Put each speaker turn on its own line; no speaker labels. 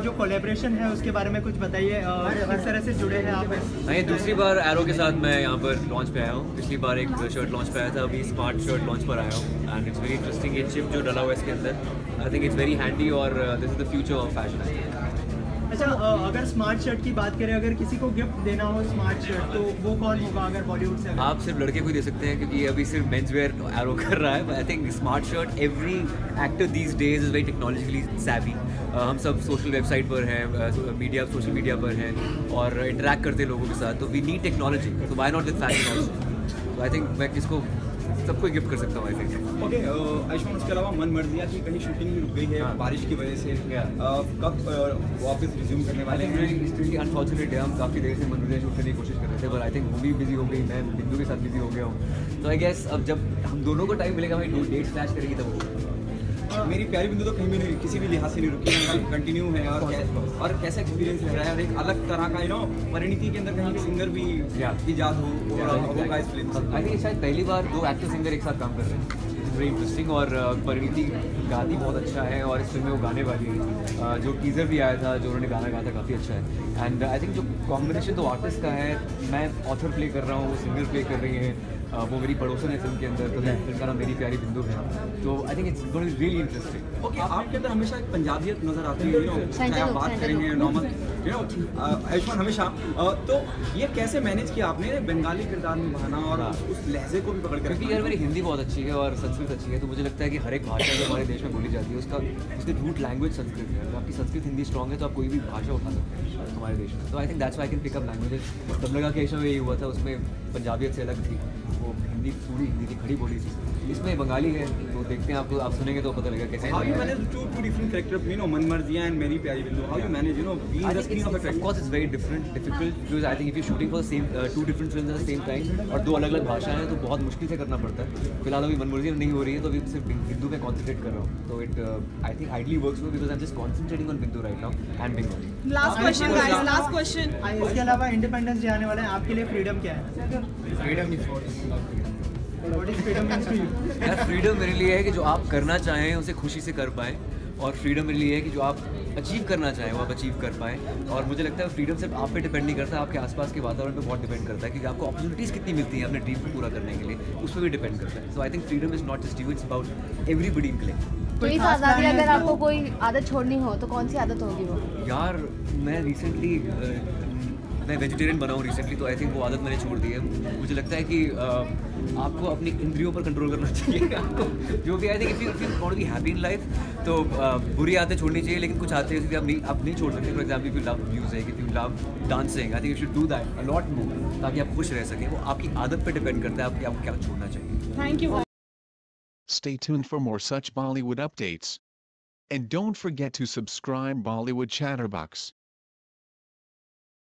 जो कोलैबोरेशन है उसके बारे में कुछ बताइए, किस तरह से जुड़े हैं आप?
नहीं, दूसरी बार एरो के साथ मैं यहाँ पर लॉन्च पे आया हूँ। पिछली बार एक शर्ट लॉन्च पे आया था, अभी स्मार्ट शर्ट लॉन्च पर आया हूँ एंड इट्स वेरी इंटरेस्टिंग। ये चिप जो डला हुआ है इसके अंदर, I think it's very handy और this is the future of fashion.
अच्छा, अगर स्मार्ट शर्ट की बात करें, अगर किसी को गिफ्ट देना हो स्मार्ट शर्ट, तो वो कौन होगा अगर बॉलीवुड से?
आप सिर्फ लड़के को ही दे सकते हैं क्योंकि अभी सिर्फ मेंस वेयर एरो कर रहा है। I think smart shirt, every actor these days is very technologically savvy. हम सब सोशल वेबसाइट पर हैं, सोशल मीडिया पर हैं और इंटरेक्ट करते हैं लोगों के साथ, तो वी नीड टेक्नोलॉजी, तो why not with fashion also. तो आई थिंक मैं किसको सबको गिफ्ट कर सकता हूँ। आई थिंक
ओके आयुष्मान, उसके अलावा मन मर्जिया की कहीं शूटिंग भी रुक गई है बारिश की वजह से, कब वापस रिज्यूम करने वाले हैं?
एक्सट्रीमली अनफॉर्चुनेट है, हम काफ़ी देर से मन मर्जिया शूट करने की कोशिश कर रहे थे, पर आई थिंक मूवी बिजी हो गई, मैं बिंदु के साथ बिजी हो गया हूँ। तो आई गेस अब जब हम दोनों को टाइम मिलेगा, हमें डेट क्लैश करेगी तब वो।
मेरी प्यारी बिंदु तो कहीं भी नहीं, किसी भी लिहाज से नहीं रुकी, कंटिन्यू है। और कैसा एक्सपीरियंस रह रहा है? और एक अलग तरह का परिणीति के अंदर कहीं सिंगर भी इजाद होगा इस फिल्म।
आई थिंक शायद पहली बार 2 एक्टर सिंगर एक साथ काम कर रहे हैं, इट्स वेरी इंटरेस्टिंग। और परिणीति गाती बहुत अच्छा है और इस फिल्म में वो गाने वाली है। जो टीज़र भी आया था, जो उन्होंने गाना गाया था, काफ़ी अच्छा है। एंड आई थिंक जो कॉम्बिनेशन तो आर्टिस्ट का है, मैं ऑथर प्ले कर रहा हूँ, वो सिंगर प्ले कर रही हैं, वो मेरी पड़ोसन है फिल्म के अंदर, तो फिल्म का नाम मेरी प्यारी बिंदु है। तो I think it's going to be really interesting.
Okay, आपके अंदर हमेशा एक पंजाबियत नजर आती है, चाहे आप बात करेंगे नॉर्मल, आयुष्मान हमेशा। तो ये कैसे मैनेज किया आपने बंगाली किरदार निभाना और उस लहजे को भी पकड़ कर?
क्योंकि यार मेरी हिंदी बहुत अच्छी है और संस्कृत अच्छी है, तो मुझे लगता है कि हर एक भाषा जो हमारे देश में बोली जाती है उसकी रूट लैंग्वेज संस्कृत है। अगर आपकी संस्कृत हिंदी स्ट्रॉन्ग है तो आप कोई भी भाषा उठा सकते हैं हमारे देश में। तो I think that's why I can pick up languages. तब लगा कि यही हुआ था, उसमें पंजाबियत से अलग थी, वो हिंदी पूरी हिंदी थी, खड़ी बोली थी। इसमें बंगाली है, तो देखते हैं, आपको आप सुनेंगे तो पता लगेगा कैसे।
How you manage two different characters, मन मर्जिया and मेरी प्यारी बिंदु? How you manage, being the screen of a
of course it's very difficult because I think if you're shooting for the same 2 different films at the same time और 2 अलग-अलग भाषाएं हैं तो बहुत मुश्किल से करना पड़ता है। फिलहाल अभी मन मर्जिया नहीं हो रही है, तो अभी सिर्फ बिंदु पे कॉन्सेंट्रेट कर रहा हूँ। तो it I think ideally works because I am just concentrating on Bindu right now and Bengali.
Last question guys, last question.
इसके अलावा इंडिपेंडेंस डे आने वाला है, आपके लिए फ्रीडम क्या है?
Freedom is
What is freedom means to you?
यार, फ्रीडम मेरे लिए है कि जो आप करना चाहें उसे खुशी से कर पाएँ, और फ्रीडम मेरे लिए है कि जो आप अचीव करना चाहें वो आप अचीव कर पाएँ। और मुझे लगता है फ्रीडम सिर्फ आप पे डिपेंड नहीं करता, आपके आसपास के वातावरण पे बहुत डिपेंड करता है कि आपको अपॉर्चुनिटीज़ कितनी मिलती हैं अपने ड्रीम को पूरा करने के लिए, उस पर भी डिपेंड करता है। So I think freedom is not just you, it's about everybody in collective.
तो इस आज़ादी अगर आपको कोई आदत छोड़नी हो तो कौन सी आदत होगी वो?
यार, मैं रिसेंटली मैं वेजिटेरियन बना हूँ रिसेंटली, तो आई थिंक वो आदत मैंने छोड़ दी है। मुझे लगता है कि आपको अपनी इंद्रियों पर कंट्रोल करना चाहिए। आपको जो भी I think if you want to be happy in life, तो बुरी आदतें छोड़नी चाहिए, लेकिन कुछ आदतें जैसे आप नहीं छोड़ सकते। For example, if you love music, if you love dancing, I think you should do that a lot more, ताकि आप खुश रह सकें। वो आपकी आदत पर डिपेंड करता है आपको क्या छोड़ना चाहिए।
Thank you.
Stay tuned for more such Bollywood updates. And don't forget to subscribe Bollywood Chatterbox.